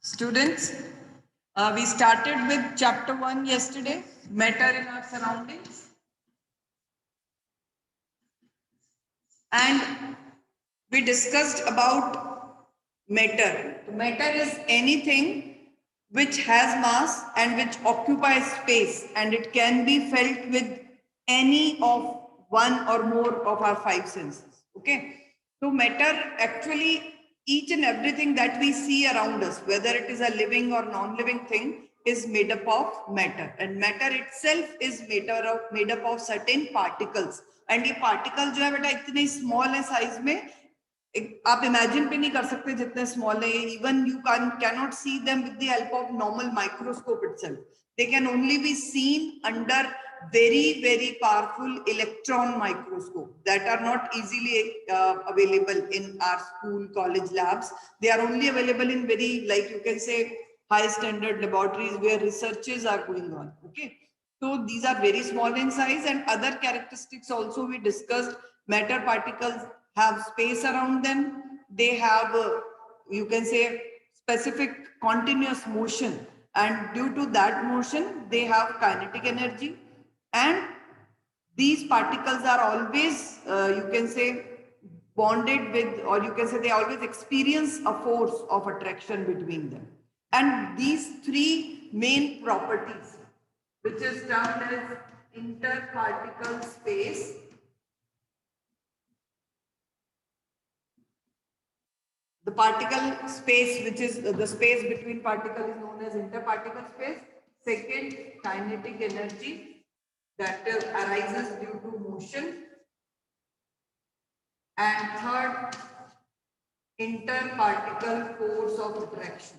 Students, we started with chapter 1 yesterday, matter in our surroundings. And we discussed about matter. Matter is anything which has mass and which occupies space, and it can be felt with any of one or more of our five senses. Okay. So matter actually, each and everything that we see around us, whether it is a living or non-living thing, is made up of matter, and matter itself is made up of certain particles. And ये particle जो है बेटा इतने small है size में, आप imagine भी नहीं कर सकते जितने स्मॉल है. Even you can not see them with the help of normal microscope itself. They can only be seen under very powerful electron microscope that are not easily available in our school college labs. They are only available in very, like you can say, high standard laboratories where researches are going on. Okay, so these are very small in size. And other characteristics also we discussed. Matter particles have space around them. They have you can say specific continuous motion, and due to that motion they have kinetic energy. And these particles are always you can say bonded with, or you can say they always experience a force of attraction between them. And these three main properties, which is termed as interparticle space, the particle space, which is the space between particles, is known as interparticle space. Second, kinetic energy that arises due to motion. And third, interparticle force of attraction.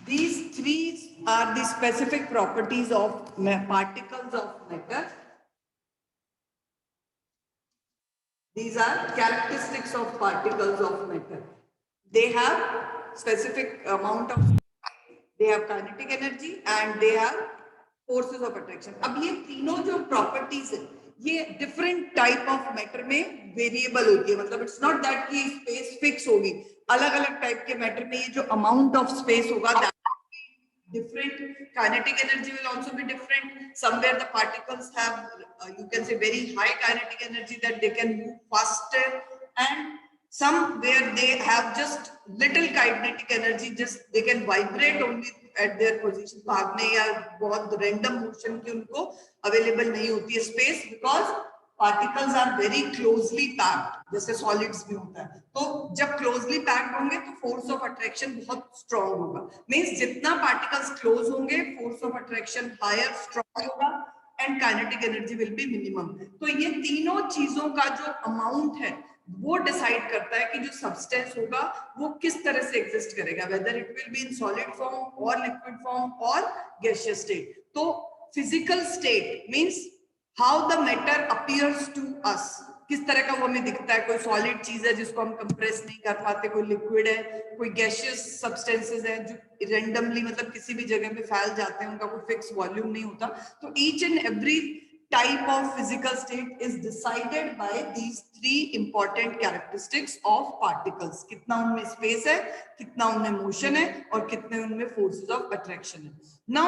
These three are the specific properties of particles of matter. These are characteristics of particles of matter. They have specific amount of, they have kinetic energy, and they have forces of attraction. अब ये तीनों जो properties है, ये different type of matter में variable होती है. मतलब it's not that कि space fix होगी. अलग-अलग type के matter में ये जो amount of space होगा, that different. Kinetic energy will also be different. Somewhere the particles have you can say very high kinetic energy that they can move faster, and somewhere they have just little kinetic energy, just they can vibrate only at their position. भागने या बहुत random motion की उनको available नहीं होती है space, because particles are very closely packed, जैसे solids भी होता है. तो जब closely packed होंगे तो force of attraction बहुत strong होगा. Means जितना particles close होंगे, force of attraction higher, strong होगा, and kinetic energy will be minimum. तो ये तीनों चीजों का जो amount है वो डिसाइड करता है कि जो सब्सटेंस होगा वो किस तरह से एग्जिस्ट करेगा, whether it will be in solid form और लिक्विड फॉर्म और गैसियस स्टेट. तो physical state means how the matter appears to us, किस तरह का वो हमें दिखता है. कोई सॉलिड चीज है जिसको हम कंप्रेस नहीं कर पाते, कोई लिक्विड है, कोई गैसियस सब्सटेंसेस हैं जो रेंडमली मतलब किसी भी जगह पे फैल जाते हैं, उनका कोई फिक्स वॉल्यूम नहीं होता. तो each and every type of physical state is decided by these three important characteristics of particles. कितना उनमें space है, कितना उनमें motion है, और कितने उनमें forces of attraction है. Now,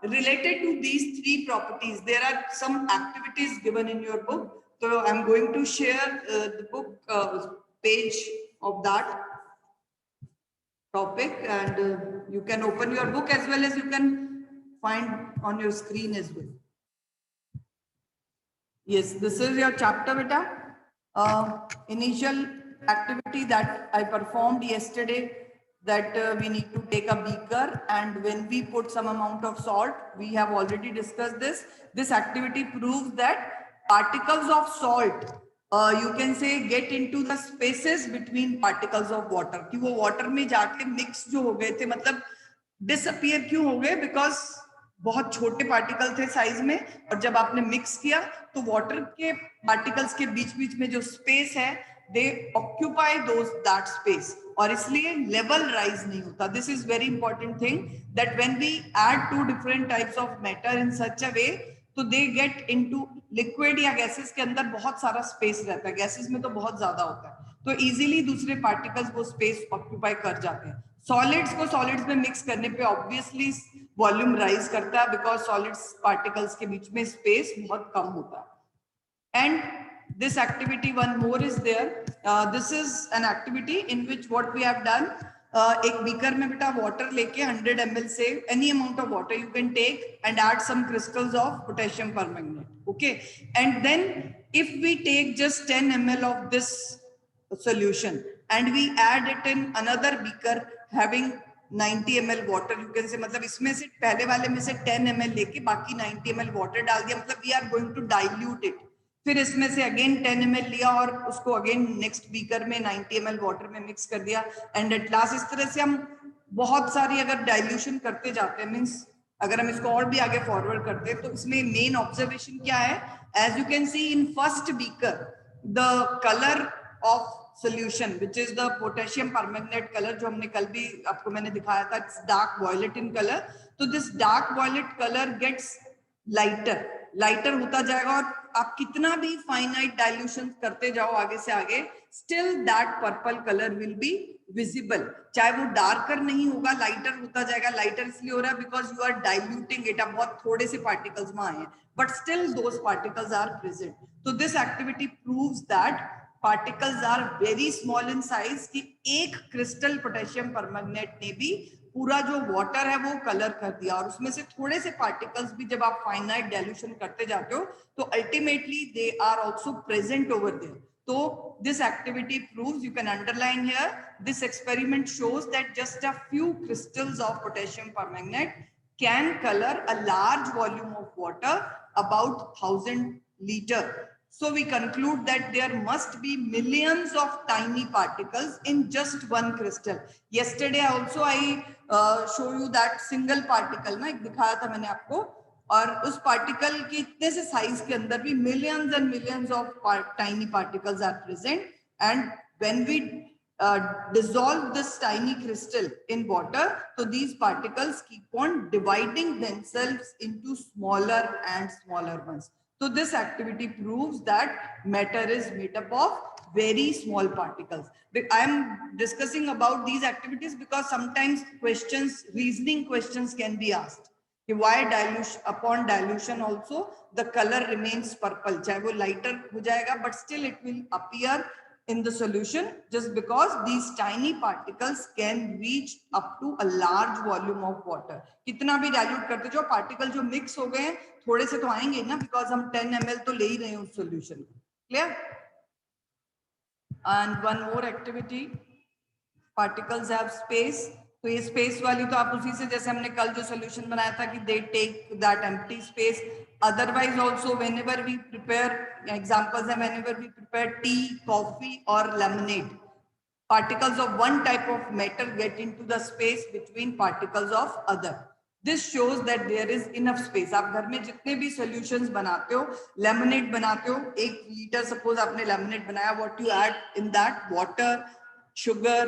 related to these three properties, there are some activities given in your book. So I'm going to share the book page of that topic, and you can open your book as well as you can find on your screen as well. Yes, this is your chapter, beta. Initial activity that I performed yesterday, that we need to take a beaker, and when we put some amount of salt, we have already discussed this. This activity proves that particles of salt you can say get into the spaces between particles of water. कि वो water में जाके mix जो हो गए थे, मतलब disappear क्यों हो गए, because बहुत छोटे पार्टिकल थे साइज में, और जब आपने मिक्स किया तो वाटर के पार्टिकल्स के बीच बीच में जो स्पेस है, दे ऑक्यूपाई दैट स्पेस, और इसलिए लेवल राइज नहीं होता. This is very important thing, that when we add to different types of matter in such a way तो दे गेट इनटू लिक्विड या गैसेस के अंदर बहुत सारा स्पेस रहता है, गैसेस में तो बहुत ज्यादा होता है, तो इजीली दूसरे पार्टिकल्स वो स्पेस ऑक्यूपाई कर जाते हैं। सॉलिड्स को सॉलिड्स में मिक्स करने पे ऑब्वियसली वॉल्यूम राइज करता है, बिकॉज सॉलिड्स पार्टिकल्स के बीच में स्पेस बहुत कम होता है। And this activity, one more is there. This is an activity in which what we have done, एक बीकर में बेटा वाटर लेके 100 ml से any amount of water you can take and add some crystals of potassium permanganate. Okay, and then if we take just 10 ml of this solution and we add it in another beaker having 90 ml water, you can say, मतलब इसमें से पहले वाले में से 10 ml लेके बाकी 90 ml water डाल दिया, मतलब we are going to dilute it। फिर इसमें से अगेन 10 ml लिया और उसको अगेन नेक्स्ट बीकर में 90 ml वाटर में मिक्स कर दिया, एंड एट लास्ट इस तरह से हम बहुत सारी अगर डाइल्यूशन करते जाते हैं, मींस अगर हम इसको और भी आगे फॉरवर्ड करते हैं, तो इसमें मेन ऑब्जर्वेशन क्या है, as you can see in first beaker the colour of solution which is the potassium permanganate color, जो हमने कल भी आपको मैंने दिखाया था, it's dark violet in color। तो this dark violet color gets lighter होता जाएगा, और आप कितना भी फाइनाइट डाइल्यूशन करते जाओ आगे से आगे, still that purple colour will be visible, चाहे वो डार्कर नहीं होगा, लाइटर होता जाएगा। लाइटर इसलिए हो रहा है because you are diluting it, अब बहुत थोड़े से पार्टिकल्स में आए हैं, but still those particles are present. तो this activity proves that particles are very small in size, कि एक क्रिस्टल पोटेशियम परमैंगनेट ने भी पूरा जो वाटर है वो कलर कर दिया, और उसमें से थोड़े से पार्टिकल्स भी जब आप फाइनाइट डाइल्यूशन करते जाते हो तो ultimately they are also present over there. तो this activity proves, you can underline here, this experiment shows that just a few crystals of potassium permanganate can colour a large volume of water, about 1000 litre. So we conclude that there must be millions of tiny particles in just one crystal. Yesterday also I show you that single particle ना, एक दिखाया था मैंने आपको, और उस particle के इतने से साइज के अंदर भी millions and millions of tiny particles are present, and when we dissolve this tiny crystal in water, so these particles keep on dividing themselves into smaller and smaller ones. So this activity proves that matter is made up of very small particles. I am discussing about these activities because sometimes questions, reasoning questions can be asked. Why dilution, upon dilution also the color remains purple, चाहे वो lighter हो जाएगा, but still it will appear in the solution, just because these tiny particles can reach up to a large volume of water. कितना भी dilute करते जाओ, particle जो mix हो गए हैं थोड़े से तो आएंगे ना, बिकॉज हम 10 ml तो ले ही रहे हैं उस सॉल्यूशन को। Clear? And one more activity, particles have space. तो ये स्पेस वाली तो आप उसी से, जैसे हमने कल जो सॉल्यूशन बनाया था कि they take that empty space. Otherwise also whenever we prepare, examples है, whenever we prepare tea, coffee और lemonade, particles of one type of matter get into the space between particles of other. This shows that there is enough space. आप घर में जितने भी solutions बनाते हो, lemonade बनाते हो, 1 लीटर suppose आपने lemonade बनाया, what you add in that? Water, sugar,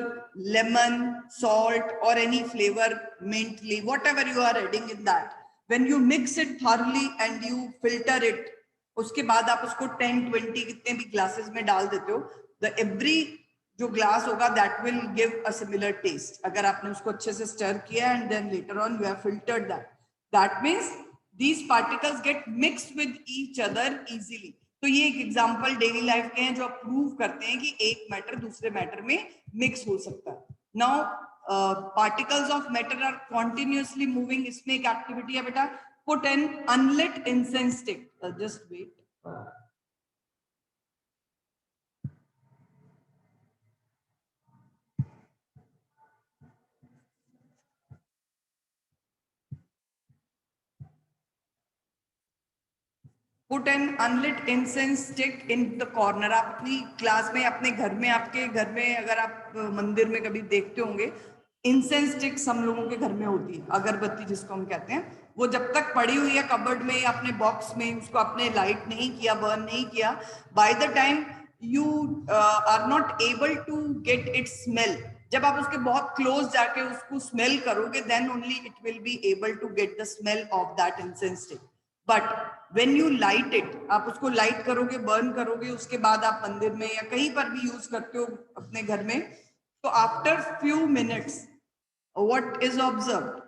lemon, salt or any flavor, mint leaf, whatever you are adding in that. When you mix it thoroughly and you filter it, उसके बाद आप उसको 10-20 कितने भी glasses में डाल देते हो, the every जो ग्लास होगा that will give a similar taste, अगर आपने उसको अच्छे से स्टर किया and then later on you have filtered that, that means these particles get mixed with each other easily. तो ये एक एग्जांपल डेली लाइफ के हैं जो आप प्रूव करते हैं कि एक मैटर दूसरे मैटर में मिक्स हो सकता है। Now particles of matter are continuously moving, इसमें एक एक्टिविटी है बेटा, put an unlit incense stick, just wait, Put an unlit incense stick in the corner. आप अपनी क्लास में, अपने घर में, आपके घर में, अगर आप मंदिर में कभी देखते होंगे, इंसेंस स्टिक्स हम लोगों के घर में होती है, अगरबत्ती जिसको हम कहते हैं, वो जब तक पड़ी हुई है कबर्ड में या अपने बॉक्स में, उसको आपने लाइट नहीं किया, बर्न नहीं किया, by the time you are not able to get it smell, जब आप उसके बहुत क्लोज जाके उसको स्मेल करोगे, then only it will be able to get the smell of that incense stick. But when you light it, आप उसको light करोगे, बर्न करोगे, उसके बाद आप मंदिर में या कहीं पर भी यूज करते हो अपने घर में, तो after few minutes what is observed,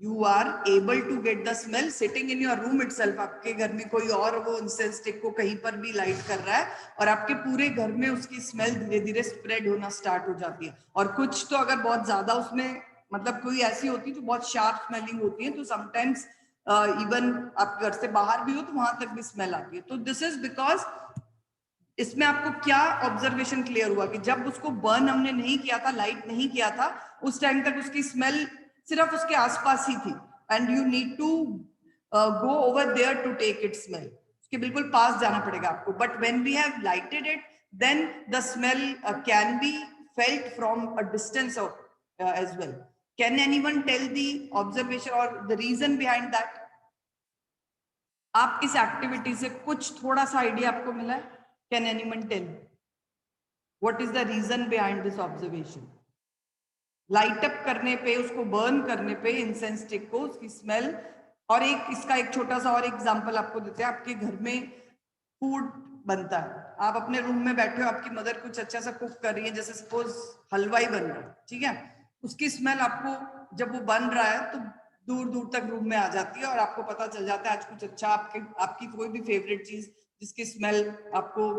you are able to get the smell sitting in your room itself. आपके घर में कोई और वो इंसेंस स्टिक को कहीं पर भी लाइट कर रहा है और आपके पूरे घर में उसकी स्मेल धीरे धीरे स्प्रेड होना स्टार्ट हो जाती है. और कुछ तो अगर बहुत ज्यादा उसमें मतलब कोई ऐसी होती है जो बहुत शार्प स्मेलिंग होती है, तो समटाइम्स इवन आप घर से बाहर भी हो तो वहां तक भी स्मेल आती है. तो दिस इज बिकॉज इसमें आपको क्या ऑब्जर्वेशन क्लियर हुआ कि जब उसको बर्न हमने नहीं किया था, लाइट नहीं किया था, उस टाइम तक उसकी स्मेल सिर्फ उसके आसपास ही थी. And you need to go over there to take it smell. उसके बिल्कुल पास जाना पड़ेगा आपको. But when we have lighted it, then the smell can be felt from a distance as well. Can anyone tell the observation और the reason behind that? आप इस activity से कुछ थोड़ा सा आइडिया आपको मिला है? Can anyone tell what is the reason behind this observation? Light up करने पे, उसको बर्न करने पे इंसेंस स्टिक को, उसकी स्मेल. और एक इसका एक छोटा सा और एग्जांपल आपको देते हैं. आपके घर में फूड बनता है, आप अपने रूम में बैठे हो, आपकी मदर कुछ अच्छा सा कुक कर रही है, जैसे सपोज हलवाई बन रहा है, ठीक है. उसकी स्मेल आपको जब वो बन रहा है तो दूर दूर तक रूम में आ जाती है और आपको पता चल जाता है आज कुछ अच्छा, आपकी कोई भी फेवरेट चीज जिसकी स्मेल आपको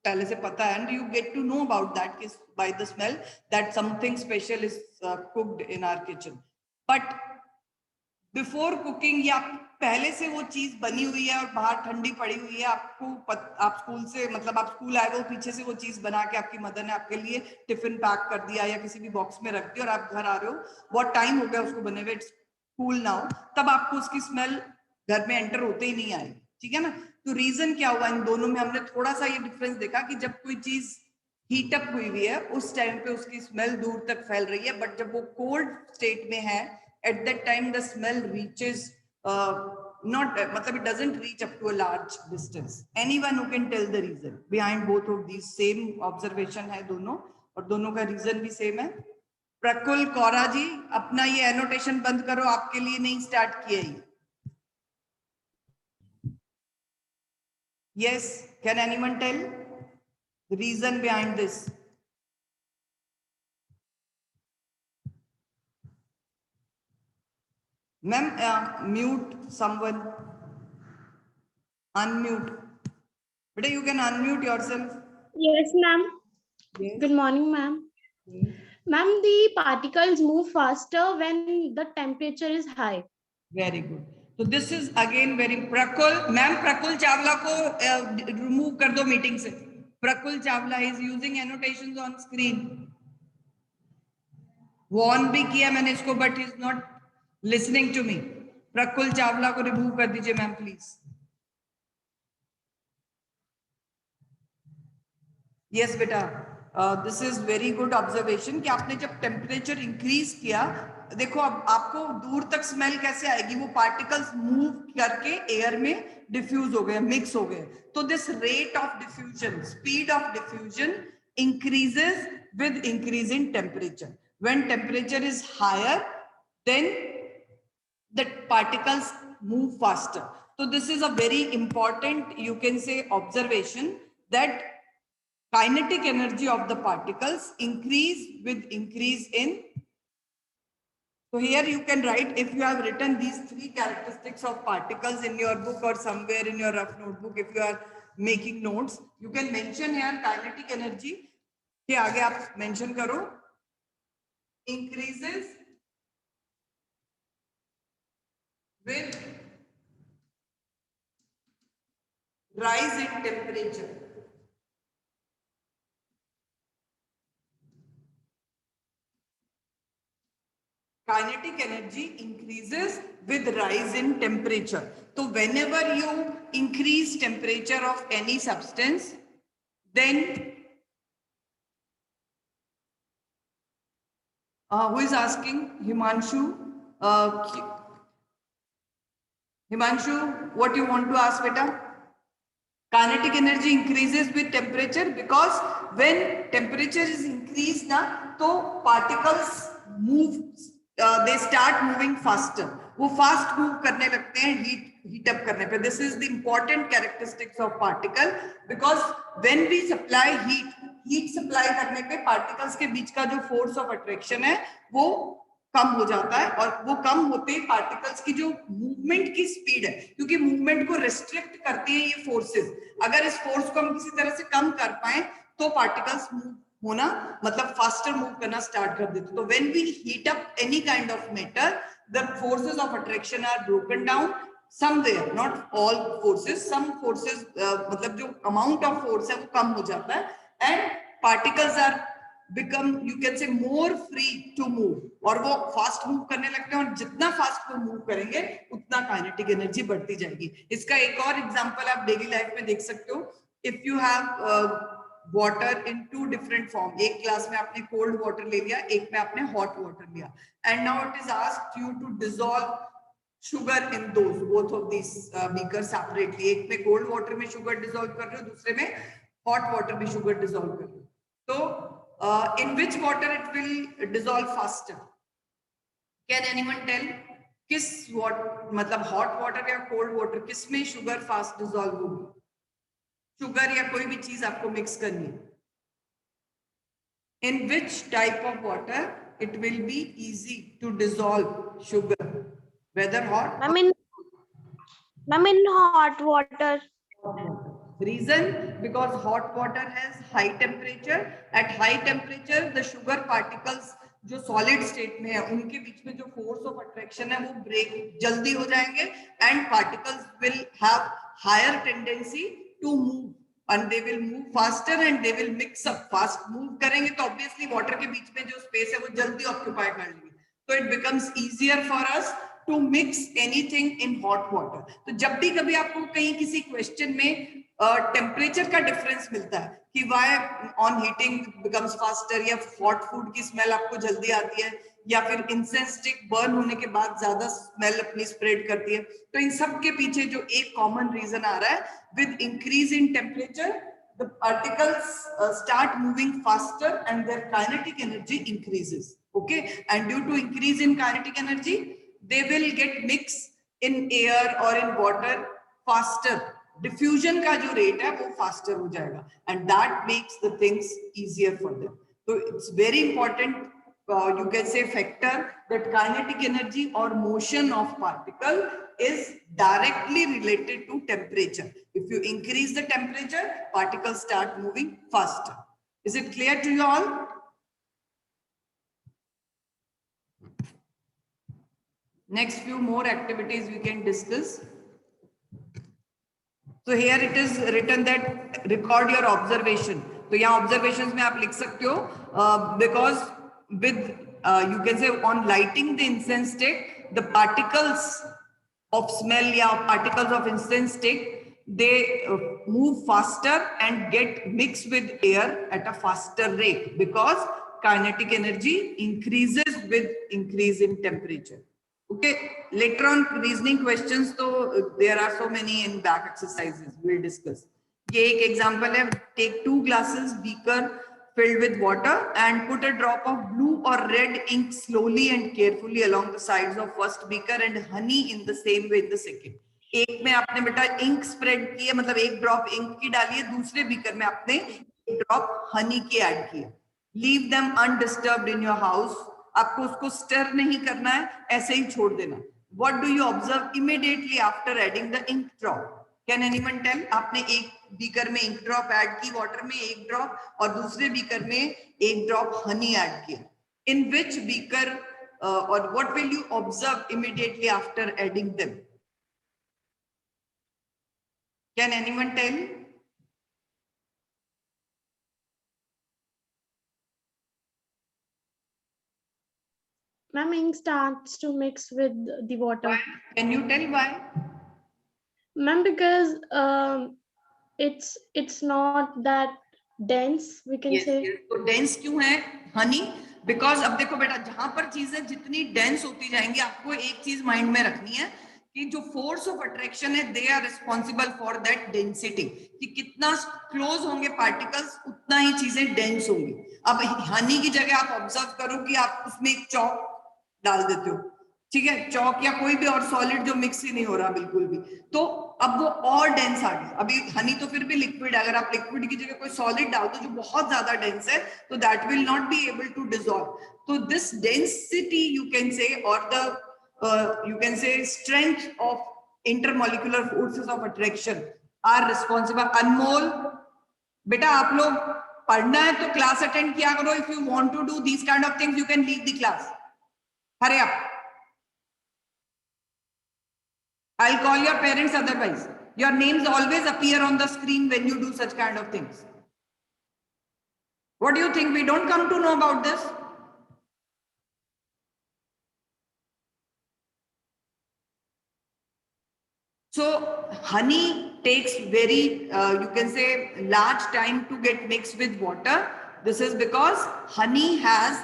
पहले से पता है, and you get to know about that by the smell that something special is cooked in our kitchen. But before cooking या पहले से वो चीज बनी हुई है और बाहर ठंडी पड़ी हुई है, आप स्कूल से मतलब आप स्कूल आए हो, पीछे से वो चीज बना के आपकी मदर ने आपके लिए टिफिन पैक कर दिया या किसी भी बॉक्स में रख दिया और आप घर आ रहे हो, बहुत टाइम हो गया उसको बने हुए, इट्स कूल नाउ, तब आपको उसकी स्मेल घर में एंटर होते ही नहीं आएगी. ठीक है ना. तो रीजन क्या हुआ इन दोनों में? हमने थोड़ा सा ये डिफरेंस देखा कि जब कोई चीज हीट अप हुई हुई है उस टाइम पे उसकी स्मेल दूर तक फैल रही है, बट जब वो कोल्ड स्टेट में है, at that time the smell reaches not matlab it doesn't reach up to a large distance. Anyone who can tell the reason behind both of these? Same observation hai dono aur dono ka reason bhi same hai. प्रकुल कौरा जी, अपना ये annotation बंद करो, आपके लिए नहीं start किया ही. Yes, can anyone tell the reason behind this? Ma'am, mute someone. Unmute. But you can unmute yourself. Yes, ma'am. Yes. Good morning, ma'am. Ma'am, the particles move faster when the temperature is high. Very good. So this is again very Prakul. Ma'am, Prakul Chawla ko remove kar do meeting se. Prakul Chawla is using annotations on screen. Warn भी किया मैंने इसको, but he is not listening to me. प्रकुल Chawla को remove कर दीजिए ma'am please. Yes बेटा, this is very good observation कि आपने जब टेम्परेचर इंक्रीज किया, देखो अब आपको दूर तक स्मेल कैसे आएगी? वो पार्टिकल्स मूव करके एयर में डिफ्यूज हो गए, मिक्स हो गए. तो this rate of diffusion, speed of diffusion increases with increase in temperature. When temperature is higher, then the particles move faster. So this is a very important, you can say, observation that kinetic energy of the particles increase with increase in. So here you can write, if you have written these three characteristics of particles in your book or somewhere in your rough notebook, if you are making notes, you can mention here kinetic energy. के आगे आप mention करो increases with rise in temperature. Kinetic energy increases with rise in temperature. So whenever you increase temperature of any substance, then who is asking? Himanshu. Himanshu, what you want to ask, beta? Kinetic energy increases with temperature because when temperature is increased, na, तो particles move they start moving faster. वो fast move करने लगते हैं heat up करने पे. This is the important characteristics of particle, because when we supply heat supply करने पे particles के बीच का जो फोर्स ऑफ अट्रैक्शन है वो कम हो जाता है, और वो कम होते ही पार्टिकल्स की जो मूवमेंट की स्पीड है, क्योंकि मूवमेंट को रिस्ट्रिक्ट करती है ये फोर्सेस, अगर इस फोर्स को हम किसी तरह से कम कर पाए तो पार्टिकल्स मूव होना मतलब फास्टर मूव करना स्टार्ट कर देते. तो when we heat up any kind of matter, the forces of attraction are broken down somewhere, not all forces, some forces मतलब जो amount of force है वो कम हो जाता है, and particles are become, you can say, more free to move, और वो fast move करने लगते हैं, और जितना फास्ट वो मूव करेंगे उतना काइनेटिक एनर्जी बढ़ती जाएगी. इसका एक और एग्जांपल आप डेली लाइफ में देख सकते हो. If you have water in two different form, एक ग्लास में आपने कोल्ड वाटर ले लिया, एक में आपने हॉट वाटर लिया, and now it is asked you to dissolve sugar in those both of these beakers separately. एक में cold water में sugar dissolve कर रहे हो, दूसरे में hot water में sugar dissolve कर रहे हो. तो in which water it will dissolve faster? Can anyone tell? किस मतलब hot water या cold water किस में sugar fast dissolve होगी? sugar या कोई भी चीज आपको mix करनी है. In which type of water it will be easy to dissolve sugar? Whether hot? I'm in hot water. Reason? Because hot water has high temperature. At high temperature, the sugar particles जो solid state में है उनके बीच में जो force of attraction है वो break जल्दी हो जाएंगे, and particles will have higher tendency to move, and they will move faster and they will mix up. Fast move करेंगे तो obviously water के बीच में जो space है वो जल्दी occupy कर लेंगे, so it becomes easier for us to mix anything in hot water. तो जब भी कभी आपको कहीं किसी क्वेश्चन में टेम्परेचर का डिफरेंस मिलता है कि why on heating becomes faster, या हॉट फूड की स्मेल आपको जल्दी आती है, या फिर इंसेंस स्टिक बर्न होने के बाद ज्यादा स्मेल अपनी स्प्रेड करती है, तो इन सब के पीछे जो एक कॉमन रीजन आ रहा है, with increase in temperature the particles start moving faster and their kinetic energy increases. Okay, and due to increase in kinetic energy, they will get mixed in air or in water faster. Diffusion का जो rate है वो faster हो जाएगा, and that makes the things easier for them. So it's very important, you can say, factor that kinetic energy or motion of particle is directly related to temperature. If you increase the temperature, particles start moving faster. Is it clear to you all? Next few more activities we can discuss. So here it is written that record your observation. तो यहाँ observations में आप लिख सकते हो, because with you can say on lighting the incense stick, the particles of smell या particles of incense stick, they move faster and get mixed with air at a faster rate, because kinetic energy increases with increase in temperature. Okay, later on reasoning questions, so there are so many in back exercises we'll discuss. ये एक example है, take 2 glasses beaker filled with water and put a drop of blue or red ink slowly and carefully along the sides of first beaker and honey in the same way in the second. एक में आपने बेटा ink spread की है, मतलब एक drop ink की डाली है, दूसरे beaker में आपने एक drop honey की add की है. Leave them undisturbed in your house. आपको उसको stir नहीं करना है, ऐसे ही छोड़ देना. What do you observe immediately after adding the ink drop? Can anyone tell? आपने एक बीकर में ink drop add की, water में एक drop, और दूसरे बीकर में एक drop honey add किया. In which beaker or what will you observe immediately after adding them? Can anyone tell? Ma'am, ink starts to mix with the water. Why? Can you tell why? Ma'am, because it's not that dense, we can say. Yes. तो dense क्यों है honey? Because अब देखो बेटा, जहां पर चीजें जितनी dense होती जाएंगी, आपको एक चीज माइंड में रखनी है कि जो फोर्स ऑफ अट्रैक्शन है, they are responsible for that density, कि कितना क्लोज होंगे पार्टिकल्स उतना ही चीजें डेंस होंगी. अब हनी की जगह आप ऑब्जर्व करो कि आप उसमें एक चौक डाल देते हो, ठीक है, चौक या कोई भी और सॉलिड जो मिक्स ही नहीं हो रहा बिल्कुल भी, तो अब वो और डेंस आ गया। अभी हनी तो फिर भी लिक्विड, अगर आप लिक्विड की जगह कोई सॉलिड डाल दो जो बहुत ज्यादा डेंस है, तो that will not be able to dissolve. तो this density you can say, और the you can say strength of intermolecular forces of attraction are responsible. Anmol बेटा आप लोग पढ़ना है तो क्लास अटेंड किया करो। If you want to do these kind of things you can leave the class, hurry up. I'll call your parents otherwise. Your names always appear on the screen when you do such kind of things. What do you think? We don't come to know about this? So honey takes very, you can say, large time to get mixed with water. This is because honey has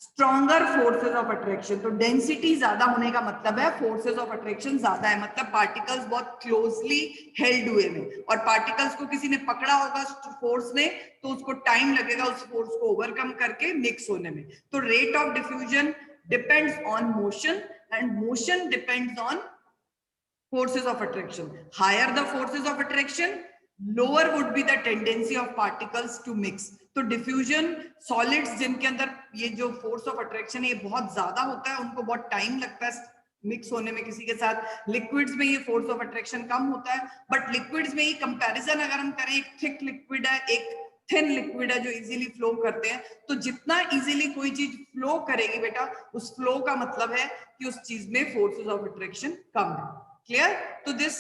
stronger forces of attraction. तो density ज्यादा होने का मतलब है forces of attraction ज्यादा है, मतलब particles बहुत closely held हुए में, और particles को किसी ने पकड़ा होगा force ने, तो उसको time लगेगा उस force को overcome करके mix होने में। तो rate of diffusion depends on motion, and motion depends on forces of attraction. Higher the forces of attraction, lower would be the tendency of particles to mix. तो diffusion solids जिनके अंदर ये जो force of attraction है ये बहुत ज्यादा होता है, उनको बहुत टाइम लगता है मिक्स होने में किसी के साथ। लिक्विड्स में ये फोर्स ऑफ अट्रैक्शन कम होता है, बट लिक्विड्स में ये कंपैरिजन अगर हम करें, एक थिक लिक्विड है, एक थिन लिक्विड है जो इजीली फ्लो करते हैं, तो जितना इजीली कोई चीज फ्लो करेगी बेटा, उस फ्लो का मतलब है कि उस चीज में फोर्सेस ऑफ अट्रैक्शन कम है। Clear? So this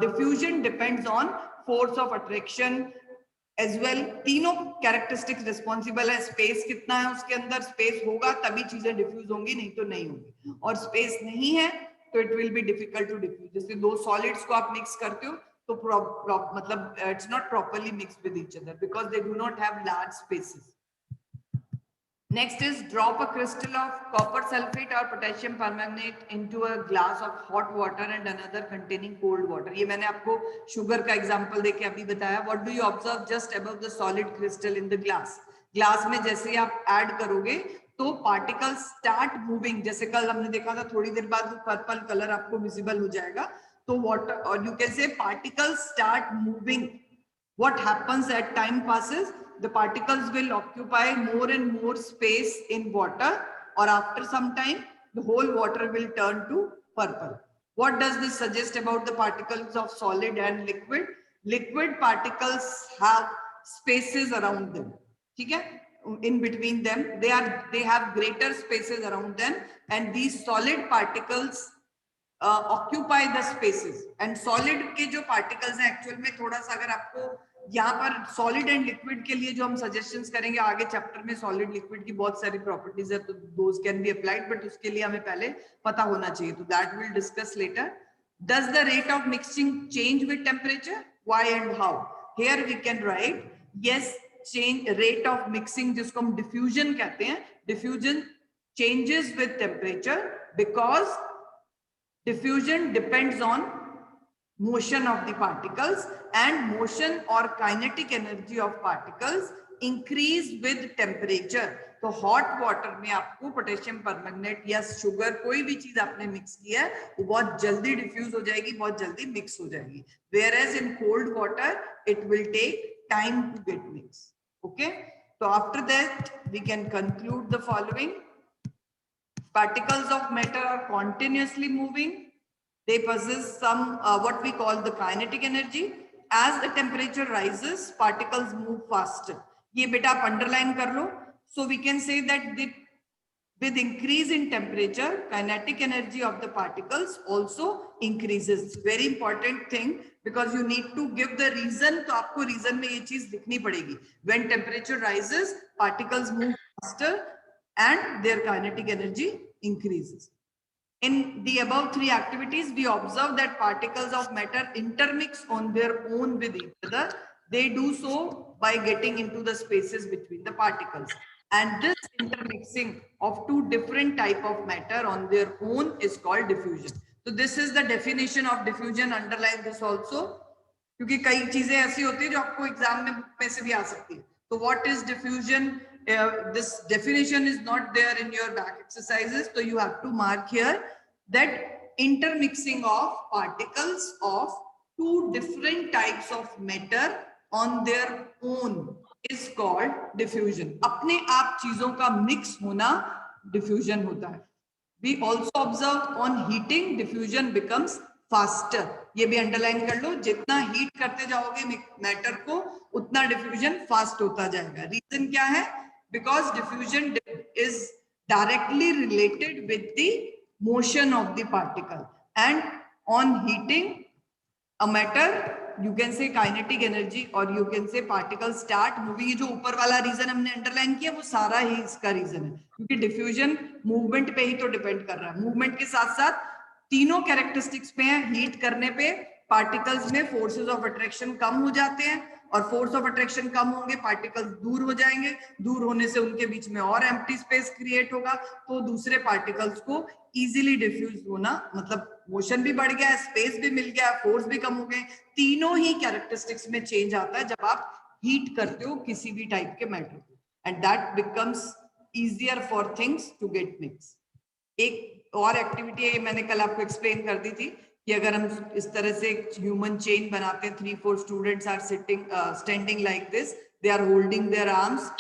diffusion depends on force of attraction as well. तीनों characteristics responsible है। स्पेस कितना है उसके अंदर, स्पेस होगा तभी चीजें डिफ्यूज होंगी, नहीं तो नहीं होंगी, और स्पेस नहीं है तो it will be difficult to diffuse. जैसे दो सॉलिड्स को आप मिक्स करते हो तो मतलब it's not properly mixed with each other because they do not have large spaces. Next is drop a crystal of copper sulfate or potassium permanganate into a glass of hot water and another containing cold water. ये मैंने आपको sugar का example देके अभी बताया। What do you observe just above the solid crystal in the glass? Glass में जैसे आप ऐड करोगे तो पार्टिकल्स स्टार्ट मूविंग, जैसे कल हमने देखा था, थोड़ी देर बाद पर्पल कलर आपको विजिबल हो जाएगा। तो वाटर, और यू कैन से particles start moving. What happens as time passes? The particles will occupy more and more space in water, or after some time the whole water will turn to purple. What does this suggest about the particles of solid and liquid? Liquid particles have spaces around them, ठीक है, in between them they have greater spaces around them, and these solid particles occupy the spaces. And solid के जो particles हैं actual में, थोड़ा सा अगर आपको यहाँ पर सॉलिड एंड लिक्विड के लिए जो हम सजेशंस करेंगे आगे चैप्टर में, सॉलिड लिक्विड की बहुत सारी प्रॉपर्टीज है, तो those can be applied, but उसके लिए हमें पहले पता होना चाहिए, तो that will discuss later. Does the rate of mixing change with temperature? Why and how? Here we can write yes, change rate of mixing जिसको हम डिफ्यूजन कहते हैं, diffusion changes with temperature because diffusion depends on motion of the particles, and motion or kinetic energy of particles increase with temperature. तो hot water में आपको potassium permanganate या sugar, कोई भी चीज आपने मिक्स किया है, वो बहुत जल्दी डिफ्यूज हो जाएगी, बहुत जल्दी मिक्स हो जाएगी, whereas in cold water it will take time to get mixed. Okay, so after that we can conclude the following. Particles of matter are continuously moving. They possess some what we call the kinetic energy. As the temperature rises, particles move faster. ये बेटा आप underline कर लो. So we can say that with increase in temperature, kinetic energy of the particles also increases. Very important thing, because you need to give the reason. तो आपको reason में ये चीज लिखनी पड़ेगी. When temperature rises, particles move faster and their kinetic energy increases. In the above three activities, we observe that particles of matter intermix on their own with each other. They do so by getting into the spaces between the particles. And this intermixing of two different type of matter on their own is called diffusion. So this is the definition of diffusion. Underline this also, क्योंकि कई चीजें ऐसी होती है जो आपको exam में से भी आ सकती है. So what is diffusion? this definition is not there in your back exercises, so you have to mark here that intermixing of particles of two different types of matter on their own is called diffusion. अपने आप चीजों का mix होना diffusion होता है. We also observe on heating, diffusion becomes faster. ये भी underline कर लो, जितना हीट करते जाओगे मैटर को उतना डिफ्यूजन फास्ट होता जाएगा. रीजन क्या है? Because diffusion is directly related with the motion of the particle and on heating a matter you can say kinetic energy or you can say particles start moving. ये जो ऊपर वाला reason हमने underline किया वो सारा ही इसका रीजन है, क्योंकि डिफ्यूजन मूवमेंट पे ही तो डिपेंड कर रहा है. मूवमेंट के साथ साथ तीनों कैरेक्टरिस्टिक्स पे है. हीट करने पे पार्टिकल्स में फोर्सेस ऑफ अट्रैक्शन कम हो जाते हैं और फोर्स ऑफ अट्रैक्शन कम होंगे, पार्टिकल्स दूर हो जाएंगे. दूर होने से उनके बीच में और एम्प्टी स्पेस क्रिएट होगा, तो दूसरे पार्टिकल्स को इजीली डिफ्यूज होना, मतलब मोशन भी बढ़ गया, स्पेस भी मिल गया, फोर्स भी कम हो गए. तीनों ही कैरेक्टरिस्टिक्स में चेंज आता है जब आप हीट करते हो किसी भी टाइप के मैटर को, and that becomes easier for things to get mix. एक और एक्टिविटी है, मैंने कल आपको एक्सप्लेन कर दी थी कि अगर हम इस तरह से ह्यूमन चेन बनाते हैं, 3-4 students are sitting standing like this, they are holding their arms,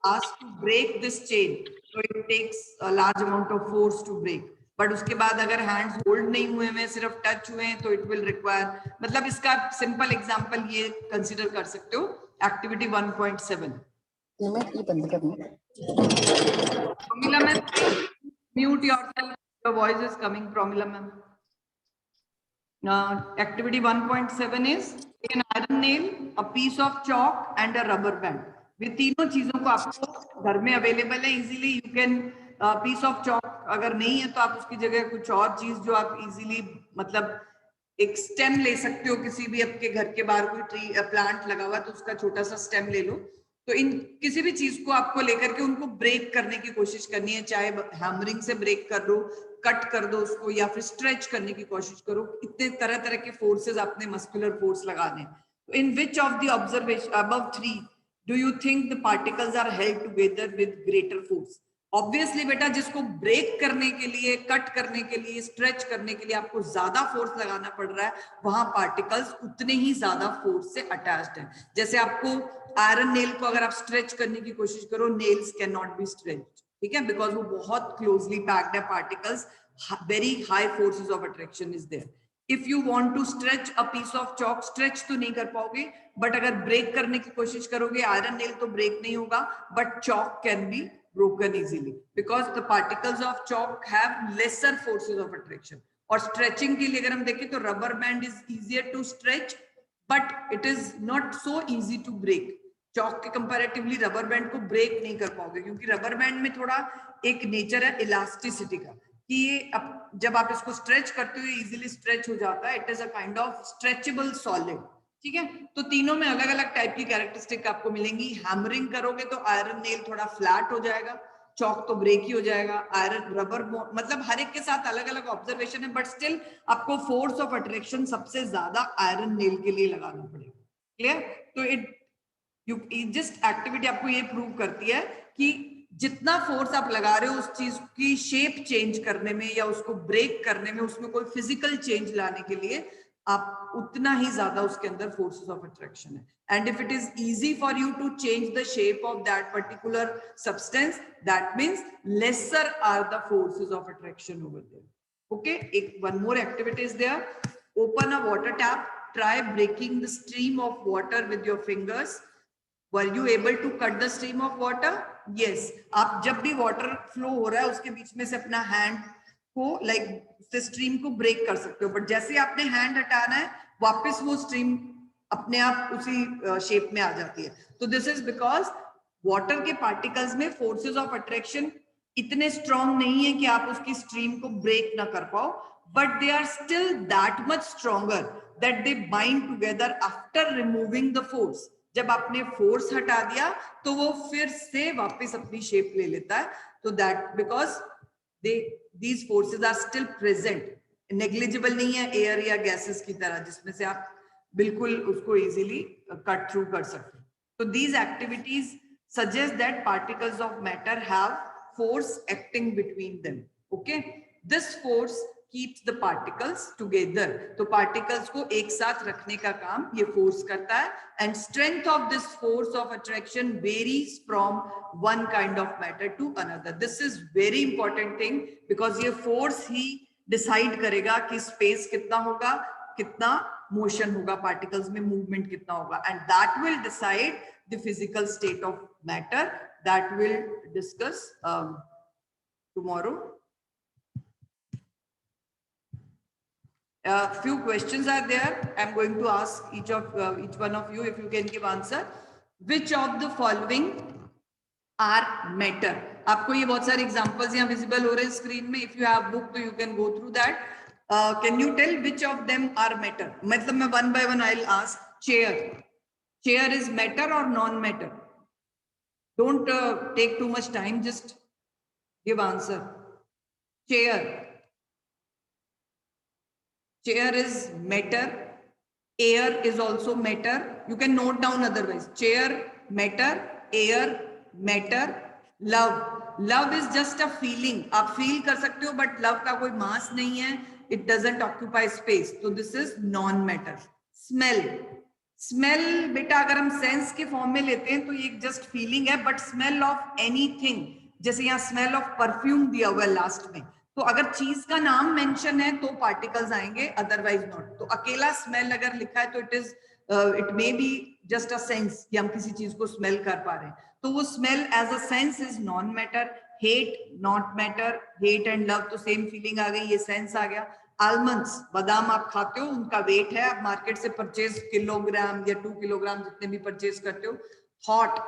asked to break this chain, so it takes a large amount of force to break. But उसके बाद अगर हैंड्स होल्ड नहीं हुए हैं, सिर्फ touch हुए हैं, तो इट विल रिक्वायर, मतलब इसका सिंपल एग्जांपल ये कंसीडर कर सकते हो, एक्टिविटी 1.7. ये बंद करना. Pramila ma'am, mute yourself. Your voice is coming, Pramila ma'am. Activity 1.7 is an iron nail, a piece of chalk and a rubber band. ये तीनों चीजों को आपको घर में अवेलेबल है easily. You can piece of chalk अगर नहीं है तो आप उसकी जगह कुछ और चीज जो आप इजीली, मतलब एक स्टेम ले सकते हो, किसी भी आपके घर के बाहर कोई ट्री प्लांट लगा हुआ तो उसका छोटा सा स्टेम ले लो. तो इन किसी भी चीज को आपको लेकर के उनको ब्रेक करने की कोशिश करनी है, चाहे हैमरिंग से ब्रेक कर दो, कट कर दो उसको, या फिर स्ट्रेच करने की कोशिश करो. इतने तरह तरह के फोर्सेस अपने मस्कुलर फोर्स लगाने. In which of the observation above 3 do you think the particles are held together with greater force? Obviously बेटा, जिसको ब्रेक करने के लिए, कट करने के लिए, स्ट्रेच करने के लिए आपको ज्यादा फोर्स लगाना पड़ रहा है, वहां पार्टिकल्स उतने ही ज्यादा फोर्स से अटैच्ड हैं. जैसे आपको आयरन नेल को अगर आप स्ट्रेच करने की कोशिश करो, nails can not be stretched, ठीक है, बिकॉज वो बहुत क्लोजली पैक्ड है. Particles, very high forces of attraction is there. If you want to stretch a piece of chalk, stretch तो नहीं कर पाओगे, बट अगर ब्रेक करने की कोशिश करोगे, आयरन नेल तो ब्रेक नहीं होगा, but chalk can be broken easily because the particles of chalk have lesser forces of attraction. और स्ट्रेचिंग के लिए अगर हम देखें तो rubber band is easier to stretch but it is not so easy to break. Chalk के comparatively rubber band को break नहीं कर पाओगे, क्योंकि रबर बैंड में थोड़ा एक नेचर है इलास्टिसिटी का, कि ये जब आप इसको स्ट्रेच करते हो इजीली स्ट्रेच हो जाता है. It is a kind of stretchable solid, ठीक है. तो तीनों में अलग अलग टाइप की कैरेक्टरिस्टिक आपको मिलेंगी. हैमरिंग करोगे तो आयरन नेल थोड़ा फ्लैट हो जाएगा, चॉक तो ब्रेक ही हो जाएगा. आयरन रबर, मतलब हर एक के साथ अलग अलग ऑब्जर्वेशन है, बट स्टिल आपको फोर्स ऑफ अट्रैक्शन सबसे ज्यादा आयरन नेल के लिए लगाना पड़ेगा. क्लियर? तो इट जस्ट एक्टिविटी आपको ये प्रूव करती है कि जितना फोर्स आप लगा रहे हो उस चीज की शेप चेंज करने में या उसको ब्रेक करने में, उसमें कोई फिजिकल चेंज लाने के लिए आप उतना ही ज्यादा उसके अंदर फोर्सेस ऑफ अट्रैक्शन है. And if it is easy for you to change the shape of that particular substance, that means lesser are the forces of attraction over there. Okay, एक one more activity is there. Open a water tap, try breaking the stream of water with your fingers. Were you able to cut the stream of water? Yes. आप जब भी water flow हो रहा है उसके बीच में से अपना हैंड को लाइक स्ट्रीम को ब्रेक कर सकते हो, बट जैसे आपने हैंड हटाना है वापस वो स्ट्रीम अपने आप उसी शेप में आ जाती है. तो दिस इज बिकॉज वाटर के पार्टिकल्स में फोर्सेस ऑफ अट्रैक्शन इतने स्ट्रॉन्ग नहीं है कि आप उसकी स्ट्रीम को ब्रेक ना कर पाओ, but they are still that much stronger that they bind together after removing the force. जब आपने फोर्स हटा दिया तो वो फिर से वापस अपनी शेप ले लेता है. तो that because these forces are still present. Negligible नहीं है एयर या गैसेस की तरह जिसमें से आप बिल्कुल उसको इजीली कट थ्रू कर सकते. तो these activities suggests that particles of matter have force acting between them. Okay, this force keeps the particles together. तो particles को एक साथ रखने का काम ये force करता है. And strength of this force of attraction varies from one kind of matter to another. This is very important thing because ये force ही decide करेगा कि space कितना होगा, कितना motion होगा, particles में movement कितना होगा, and that will decide the physical state of matter. That will discuss tomorrow. Few questions are there. I'm going to ask each one of you if you can give answer. Which of the following are matter? आपको ये बहुत सारे examples यहाँ visible हो रहे हैं screen में. If you have book, तो you can go through that. Can you tell which of them are matter? मतलब मैं one by one I'll ask. Chair. Chair is matter or non-matter? Don't take too much time. Just give answer. Chair. Chair is matter. Air is also matter. You can note down otherwise. Chair, matter. Air, matter. Love. Love is just a feeling. आप feel कर सकते हो, but love का कोई mass नहीं है. It doesn't occupy space. So this is non-matter. Smell. Smell बेटा अगर हम sense के form में लेते हैं तो ये just feeling है, but smell of anything. जैसे यहाँ smell of perfume दिया हुआ है last में. तो अगर चीज का नाम मेंशन है तो पार्टिकल्स आएंगे, अदरवाइज नॉट. तो अकेला स्मेल अगर लिखा है तो it may be just a sense कि हम किसी चीज को स्मेल कर पा रहे हैं. तो वो smell as a sense is non matter. Hate not matter. Hate and love तो सेम फीलिंग आ गई, ये सेंस आ गया. आलमंड्स, बादाम आप खाते हो, उनका वेट है, आप मार्केट से परचेज किलोग्राम या 2 किलोग्राम जितने भी परचेज करते हो. Thought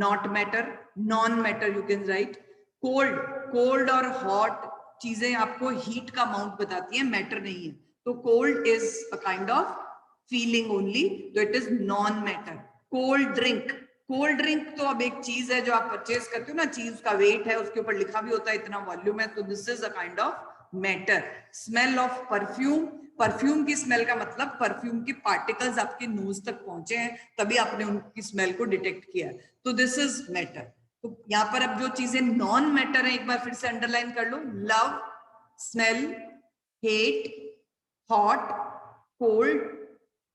not matter. Non matter you can write. Cold, cold और हॉट चीजें आपको हीट का अमाउंट बताती है, मैटर नहीं है. तो cold is a kind of feeling only, तो it is non matter. Cold drink. Cold drink तो अब एक चीज है जो आप परचेज करते हो ना, चीज का वेट है, उसके ऊपर लिखा भी होता है इतना वॉल्यूम है, तो this is a kind of matter. Smell of perfume. Perfume की स्मेल का मतलब परफ्यूम के पार्टिकल्स आपके नोज तक पहुंचे हैं, तभी आपने उनकी स्मेल को डिटेक्ट किया. तो दिस इज मैटर. तो यहाँ पर अब जो चीजें नॉन मैटर है एक बार फिर से अंडरलाइन कर लो. Love, smell, hate, hot, cold.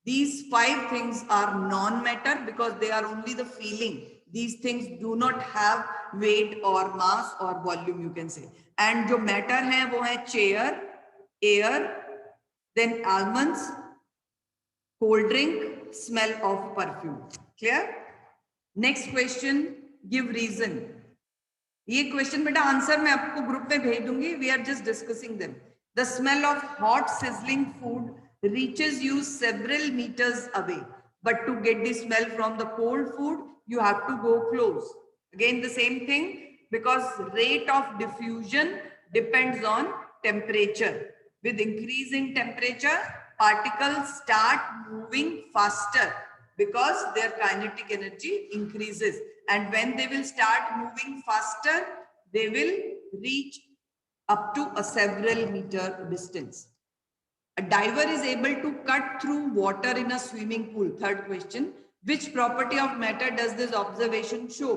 These 5 things are non-matter because they are only the feeling. These things do not have weight or mass or volume, you can say. And जो matter है वो है chair, air, then almonds, cold drink, smell of perfume. Clear? Next question. Give reason. ये question बेटा answer मैं आपको group में भेज दूंगी. We are just discussing them. The smell of hot sizzling food reaches you several meters away, but to get the smell from the cold food you have to go close. Again the same thing, because rate of diffusion depends on temperature. With increasing temperature particles start moving faster because their kinetic energy increases, and when they will start moving faster they will reach up to a several meter distance. A diver is able to cut through water in a swimming pool. Third question. Which property of matter does this observation show?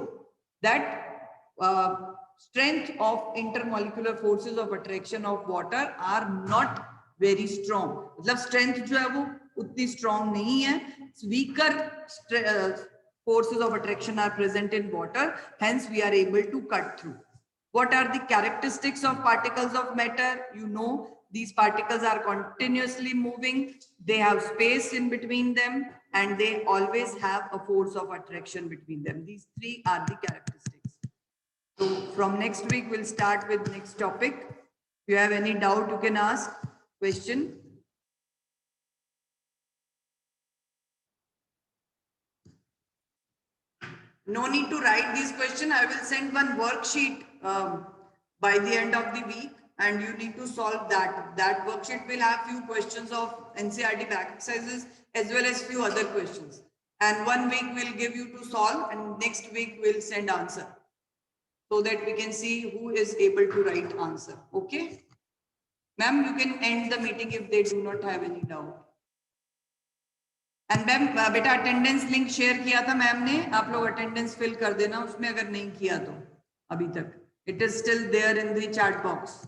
That strength of intermolecular forces of attraction of water are not very strong. मतलब strength जो है वो उतनी strong नहीं है. Weaker forces of attraction are present in water. Hence we are able to cut through. What are the characteristics of particles of matter? You know, these particles are continuously moving, they have space in between them, and they always have a force of attraction between them. These 3 are the characteristics. So from next week we'll start with next topic. If you have any doubt you can ask question. No need to write these questions. I will send one worksheet by the end of the week, and you need to solve that. That worksheet will have few questions of NCERT back exercises as well as few other questions. And 1 week we'll give you to solve, and next week we'll send answer so that we can see who is able to write answer. Okay? Ma'am, you can end the meeting if they do not have any doubt. And ma'am बेटा attendance link share किया था ma'am ने, आप लोग attendance fill कर देना उसमें अगर नहीं किया तो अभी तक. It is still there in the chat box.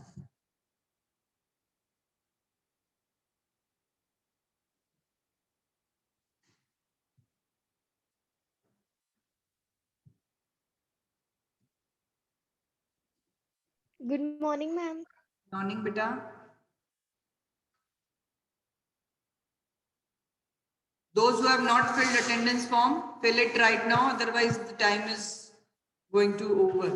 Good morning, ma'am. Morning बेटा. Those who have not filled attendance form, fill it right now, otherwise the time is going to over.